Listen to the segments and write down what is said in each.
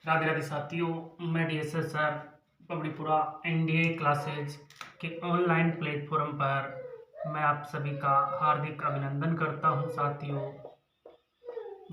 राधे राधे साथियों, मैं DSS sir पबड़ीपुरा NDA classes के ऑनलाइन प्लेटफॉर्म पर मैं आप सभी का हार्दिक अभिनंदन करता हूं साथियों।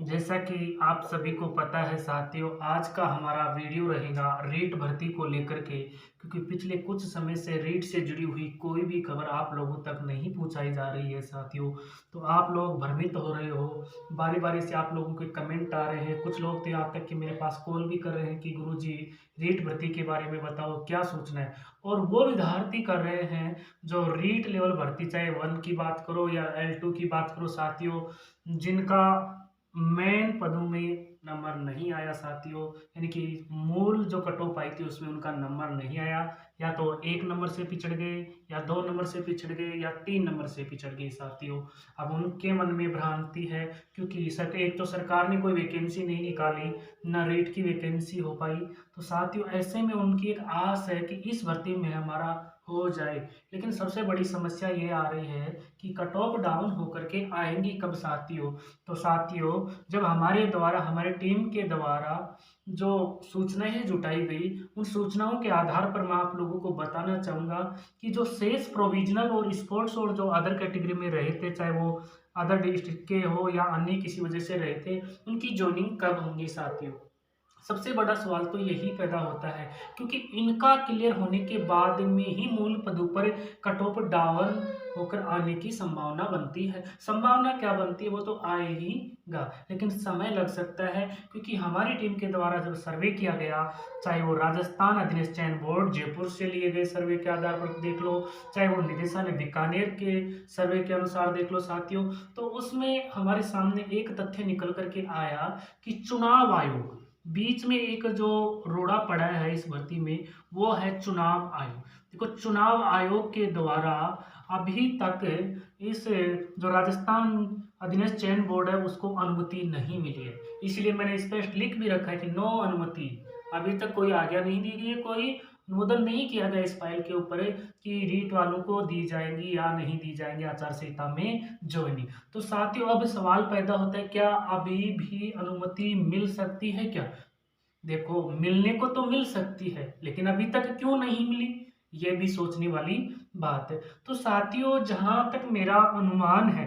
जैसा कि आप सभी को पता है साथियों, आज का हमारा वीडियो रहेगा रीट भर्ती को लेकर के, क्योंकि पिछले कुछ समय से रीट से जुड़ी हुई कोई भी खबर आप लोगों तक नहीं पहुंचाई जा रही है साथियों। तो आप लोग भ्रमित हो रहे हो, बारी बारी से आप लोगों के कमेंट आ रहे हैं, कुछ लोग तो यहाँ तक कि मेरे पास कॉल भी कर रहे हैं कि गुरुजी रीट भर्ती के बारे में बताओ क्या सोचना है। और वो विद्यार्थी कर रहे हैं जो रीट लेवल भर्ती, चाहे 1 की बात करो या L2 की बात करो साथियों, जिनका मेन पदों में नंबर नहीं आया साथियों, यानी कि मूल जो कट ऑफ आई थी उसमें उनका नंबर नहीं आया, या तो 1 नंबर से पिछड़ गए या 2 नंबर से पिछड़ गए या 3 नंबर से पिछड़ गए साथियों। अब उनके मन में भ्रांति है, क्योंकि एक तो सरकार ने कोई वैकेंसी नहीं निकाली, ना रीट की वैकेंसी हो पाई। तो साथियों ऐसे में उनकी एक आस है कि इस भर्ती में हमारा हो जाए, लेकिन सबसे बड़ी समस्या ये आ रही है कि कट ऑफ डाउन होकर के आएंगी कब साथियों। तो साथियों, जब हमारे द्वारा, हमारे टीम के द्वारा जो सूचनाएं जुटाई गई, उन सूचनाओं के आधार पर मैं आप लोगों को बताना चाहूँगा कि जो शेष प्रोविजनल और स्पोर्ट्स और जो अदर कैटेगरी में रहे थे, चाहे वो अदर डिस्ट्रिक्ट के हो या अन्य किसी वजह से रहे थे, उनकी ज्वाइनिंग कब होंगी साथियों। सबसे बड़ा सवाल तो यही पैदा होता है, क्योंकि इनका क्लियर होने के बाद में ही मूल पदों पर कट ऑफ डाउन होकर आने की संभावना बनती है। संभावना क्या बनती है वो तो आएगा, लेकिन समय लग सकता है, क्योंकि हमारी टीम के द्वारा जब सर्वे किया गया, चाहे वो राजस्थान अधीनस्थ चयन बोर्ड जयपुर से लिए गए सर्वे के आधार पर देख लो, चाहे वो निदेशालय बीकानेर के सर्वे के अनुसार देख लो साथियों, तो उसमें हमारे सामने एक तथ्य निकल करके आया कि चुनाव आयोग, बीच में एक जो रोड़ा पड़ा है इस भर्ती में, वो है चुनाव आयोग। देखो, चुनाव आयोग के द्वारा अभी तक इस जो राजस्थान अधीनस्थ चयन बोर्ड है उसको अनुमति नहीं मिली है। इसलिए मैंने स्पष्ट लिख भी रखा है कि नो अनुमति, अभी तक कोई आज्ञा नहीं दी गई है, कोई अनुमोदन नहीं किया गया इस फाइल के ऊपर कि रीट वालों को दी जाएंगी या नहीं दी जाएंगी आचार संहिता में ज्वाइनिंग। तो साथियों, अब सवाल पैदा होता है, क्या अभी भी अनुमति मिल सकती है क्या। देखो, मिलने को तो मिल सकती है, लेकिन अभी तक क्यों नहीं मिली, ये भी सोचने वाली बात है। तो साथियों, जहां तक मेरा अनुमान है,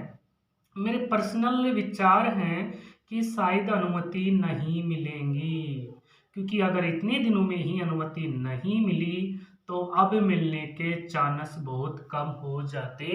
मेरे पर्सनल विचार हैं कि शायद अनुमति नहीं मिलेंगी, क्योंकि अगर इतने दिनों में ही अनुमति नहीं मिली तो अब मिलने के चांस बहुत कम हो जाते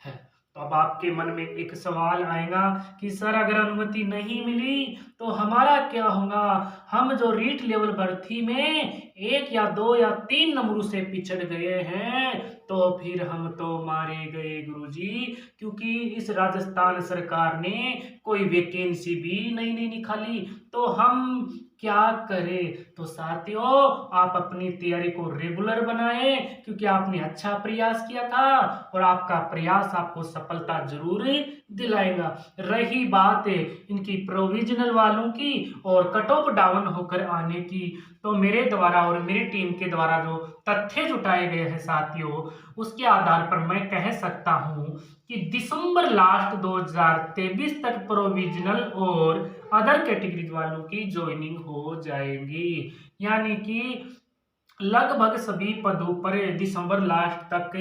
हैं। तो अब आपके मन में एक सवाल आएगा कि सर अगर अनुमति नहीं मिली तो हमारा क्या होगा, हम जो रीट लेवल भर्ती में 1 या 2 या 3 नंबरों से पिछड़ गए हैं, तो फिर हम तो मारे गए गुरुजी, क्योंकि इस राजस्थान सरकार ने कोई वैकेंसी भी नहीं निकाली, तो हम क्या करें। तो साथियों, आप अपनी तैयारी को रेगुलर बनाएं, क्योंकि आपने अच्छा प्रयास किया था और आपका प्रयास आपको सफलता जरूर दिलाएगा। रही बात इनकी प्रोविजनल वालों की और कट ऑफ डाउन होकर आने की, तो मेरे द्वारा और मेरी टीम के द्वारा जो तथ्य जुटाए गए हैं साथियों, उसके आधार पर मैं कह सकता हूं कि दिसंबर लास्ट 2023 तक प्रोविजनल और अदर कैटेगरी वालों की ज्वाइनिंग हो जाएगी, यानी कि लगभग सभी पदों पर दिसंबर लास्ट तक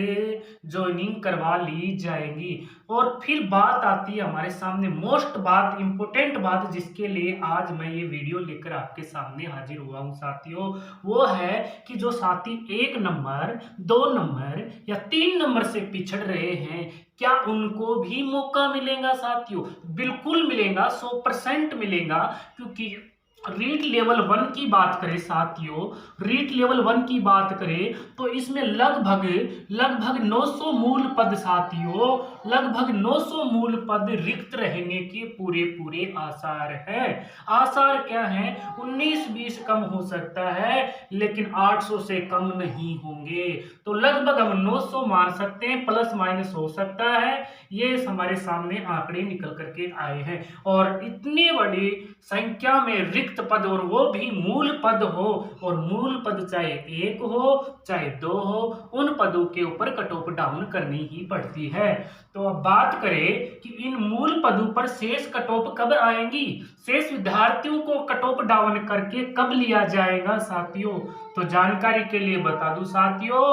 ज्वाइनिंग करवा ली जाएगी। और फिर बात आती है हमारे सामने मोस्ट बात, इंपोर्टेंट बात, जिसके लिए आज मैं ये वीडियो लेकर आपके सामने हाजिर हुआ हूं साथियों, वो है कि जो साथी 1 नंबर 2 नंबर या 3 नंबर से पिछड़ रहे हैं, क्या उनको भी मौका मिलेगा साथियों। बिल्कुल मिलेगा, 100% मिलेगा, क्योंकि रीट लेवल 1 की बात करें साथियों, रीट लेवल 1 की बात करें तो इसमें लगभग 900 मूल पद साथियों, लगभग 900 मूल पद रिक्त रहने के पूरे आसार है। आसार क्या है, 19-20 कम हो सकता है, लेकिन 800 से कम नहीं होंगे। तो लगभग हम 900 मान सकते हैं, प्लस माइनस हो सकता है। ये हमारे सामने आंकड़े निकल करके आए हैं, और इतनी बड़ी संख्या में रिक्त रिक्त पद, और वो भी मूल पद हो, और मूल पद चाहे 1 हो चाहे 2 हो, उन पदों के ऊपर कट ऑफ डाउन करनी ही पड़ती है। तो अब बात करें कि इन मूल पदों पर शेष कट ऑफ कब आएंगी, शेष विद्यार्थियों को कट ऑफ डाउन करके कब लिया जाएगा साथियों। तो जानकारी के लिए बता दूं साथियों,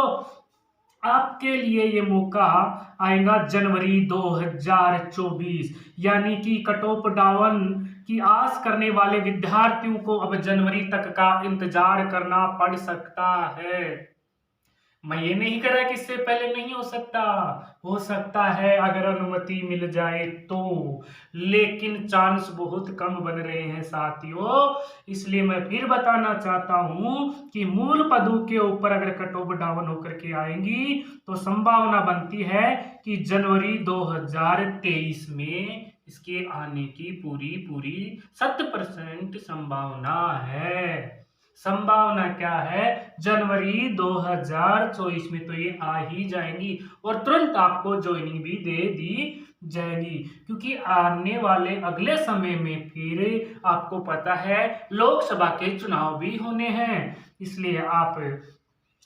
आपके लिए ये मौका आएगा जनवरी 2024, यानी कि कट ऑफ डाउन की आस करने वाले विद्यार्थियों को अब जनवरी तक का इंतजार करना पड़ सकता है। मैं ये नहीं कह रहा कि इससे पहले नहीं हो सकता है अगर अनुमति मिल जाए तो, लेकिन चांस बहुत कम बन रहे हैं साथियों। इसलिए मैं फिर बताना चाहता हूं कि मूल पदों के ऊपर अगर कट ऑफ डाउन होकर के आएंगी तो संभावना बनती है कि जनवरी 2023 में इसके आने की पूरी 100% संभावना है। संभावना क्या है, जनवरी 2024 में तो ये आ ही जाएंगी और तुरंत आपको ज्वाइनिंग भी दे दी जाएगी, क्योंकि आने वाले अगले समय में फिर आपको पता है लोकसभा के चुनाव भी होने हैं। इसलिए आप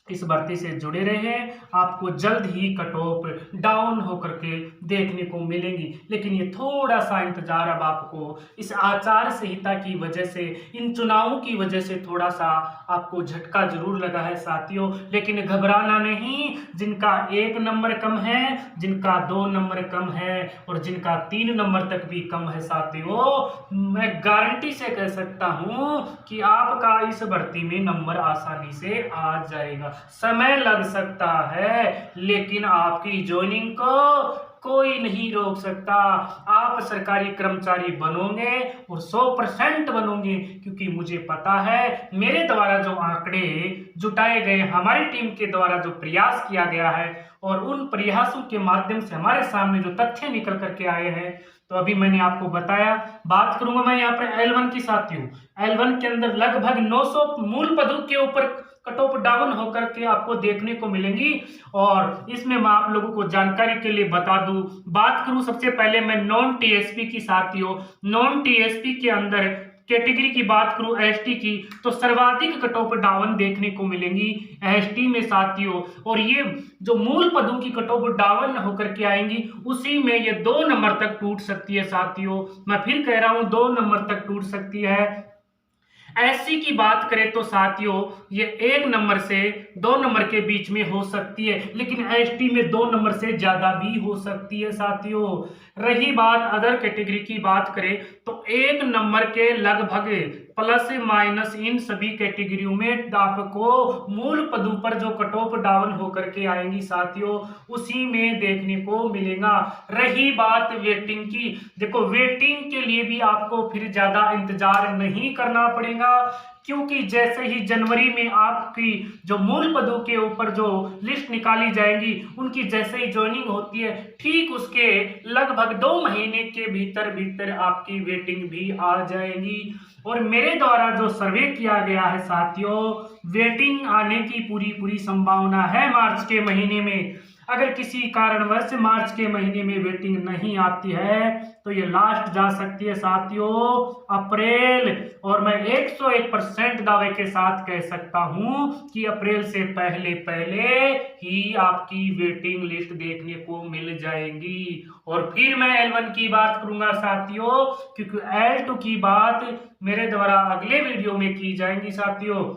इस भर्ती से जुड़े रहे, आपको जल्द ही कट ऑफ डाउन होकर के देखने को मिलेंगी। लेकिन ये थोड़ा सा इंतजार अब आपको इस आचार संहिता की वजह से, इन चुनावों की वजह से थोड़ा सा आपको झटका जरूर लगा है साथियों, लेकिन घबराना नहीं। जिनका 1 नंबर कम है, जिनका 2 नंबर कम है और जिनका 3 नंबर तक भी कम है साथियों, मैं गारंटी से कह सकता हूं कि आपका इस भर्ती में नंबर आसानी से आ जाएगा। समय लग सकता है, लेकिन आपकी ज्वाइनिंग को कोई नहीं रोक सकता। आप सरकारी कर्मचारी बनोगे और 100% बनोगे, क्योंकि मुझे पता है मेरे द्वारा जो आंकड़े जुटाए गए, हमारी टीम के द्वारा जो प्रयास किया गया है और उन प्रयासों के माध्यम से हमारे सामने जो तथ्य निकल करके आए हैं, तो अभी मैंने आपको बताया। बात करूंगा मैं यहाँ पर L1 की साथियों। L1 के अंदर लगभग 900 मूल पदों के ऊपर कट ऑफ डाउन होकर के आपको देखने को मिलेंगी, और इसमें मैं आप लोगों को जानकारी के लिए बता दूं। बात करूं सबसे पहले मैं नॉन टीएसपी की साथियों। नॉन टीएसपी के अंदर कैटेगरी की बात करूं एसटी की, तो सर्वाधिक कट ऑफ डाउन देखने को मिलेंगी एसटी में साथियों। और ये जो मूल पदों की कट ऑफ डाउन होकर के आएंगी, उसी में ये 2 नंबर तक टूट सकती है साथियों। मैं फिर कह रहा हूं 2 नंबर तक टूट सकती है। एससी की बात करें तो साथियों ये 1 नंबर से 2 नंबर के बीच में हो सकती है, लेकिन एसटी में 2 नंबर से ज्यादा भी हो सकती है साथियों। रही बात अदर कैटेगरी की बात करें तो 1 नंबर के लगभग प्लस माइनस इन सभी कैटेगरियों में आपको मूल पदों पर जो कट ऑफ डाउन होकर के आएंगी साथियों, उसी में देखने को मिलेगा। रही बात वेटिंग की, देखो वेटिंग के लिए भी आपको फिर ज्यादा इंतजार नहीं करना पड़ेगा, क्योंकि जैसे ही जनवरी में आपकी जो मूल पदों के ऊपर जो लिस्ट निकाली जाएगी, उनकी जैसे ही ज्वाइनिंग होती है, ठीक उसके लगभग 2 महीने के भीतर आपकी वेटिंग भी आ जाएगी। और मेरे द्वारा जो सर्वे किया गया है साथियों, वेटिंग आने की पूरी संभावना है मार्च के महीने में। अगर किसी कारणवश मार्च के महीने में वेटिंग नहीं आती है तो ये लास्ट जा सकती है साथियों अप्रैल। और मैं 101% दावे के साथ कह सकता हूं कि अप्रैल से पहले ही आपकी वेटिंग लिस्ट देखने को मिल जाएगी। और फिर मैं L1 की बात करूंगा साथियों, क्योंकि L2 की बात मेरे द्वारा अगले वीडियो में की जाएगी साथियों।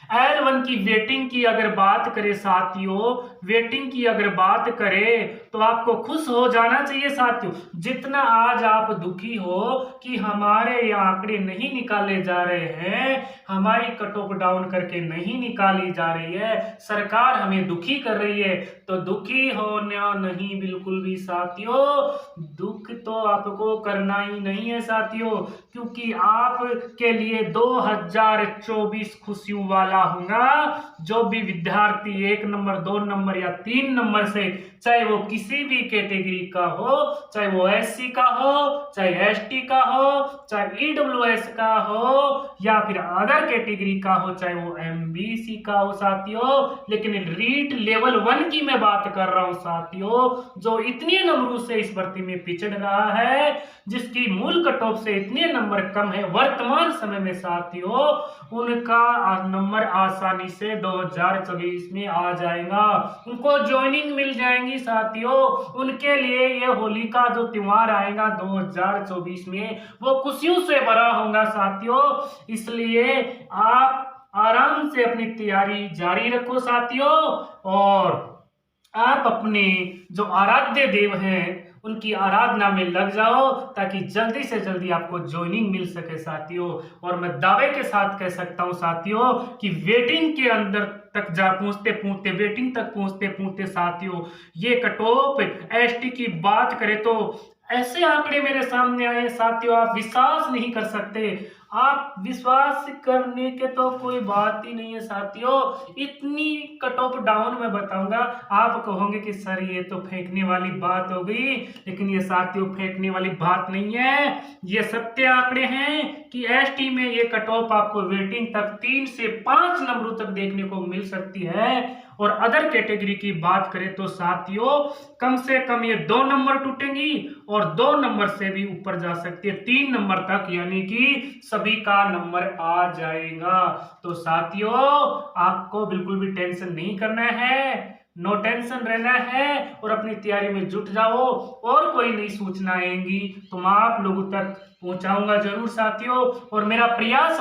L1 की वेटिंग की अगर बात करें साथियों, वेटिंग की अगर बात करें तो आपको खुश हो जाना चाहिए साथियों। जितना आज आप दुखी हो कि हमारे ये आंकड़े नहीं निकाले जा रहे हैं, हमारी कट ऑफ डाउन करके नहीं निकाली जा रही है, सरकार हमें दुखी कर रही है, तो दुखी होना नहीं बिल्कुल भी साथियों। दुख तो आपको करना ही नहीं है साथियों, क्योंकि आपके लिए 2024 खुशियों वाला होगा। जो भी विद्यार्थी 1 नंबर 2 नंबर नंबर या 3 नंबर से, चाहे वो किसी भी कैटेगरी का हो, चाहे वो एससी का हो, चाहे एसटी का हो, चाहे ईडब्ल्यूएस का हो या फिर अदर कैटेगरी का हो, चाहे वो एमबीसी का हो साथियों। लेकिन रीट लेवल 1 की मैं बात कर रहा हूं साथियों, जो इतने नंबरों से इस भर्ती में पिछड़ रहा है, जिसकी मूल कट ऑफ से इतने नंबर कम है वर्तमान समय में साथियों, उनका नंबर आसानी से 2024 में आ जाएगा, उनको ज्वाइनिंग मिल जाएंगी साथियों। उनके लिए ये होली का जो त्योहार आएगा 2024 में, वो खुशियों से भरा होगा साथियों। इसलिए आप आराम से अपनी तैयारी जारी रखो साथियों, और आप अपने जो आराध्य देव हैं उनकी आराधना में लग जाओ, ताकि जल्दी से जल्दी आपको ज्वाइनिंग मिल सके साथियों। और मैं दावे के साथ कह सकता हूं साथियों कि वेटिंग के अंदर तक जा पहुंचते पहुंचते, वेटिंग तक पहुंचते पहुंचते साथियों, ये कट ऑफ एसटी की बात करें तो ऐसे आंकड़े मेरे सामने आए साथियों, आप विश्वास नहीं कर सकते। आप विश्वास करने के तो कोई बात ही नहीं है साथियों, इतनी कट ऑफ डाउन में बताऊंगा, आप कहोगे कि सर ये तो फेंकने वाली बात हो गई, लेकिन ये साथियों फेंकने वाली बात नहीं है, ये सत्य आंकड़े हैं कि एसटी में ये कट ऑफ आपको वेटिंग तक 3 से 5 नंबरों तक देखने को मिल सकती है। और अदर कैटेगरी की बात करें तो साथियों कम से कम ये 2 नंबर टूटेंगी और 2 नंबर से भी ऊपर जा सकती है 3 नंबर तक, यानी कि सभी का नंबर आ जाएगा। तो साथियों आपको बिल्कुल भी टेंशन नहीं करना है, नो टेंशन रहना है और अपनी तैयारी में जुट जाओ। और कोई नई सूचना आएंगी तो मैं आप लोगों तक पहुंचाऊंगा जरूर साथियों, और मेरा प्रयास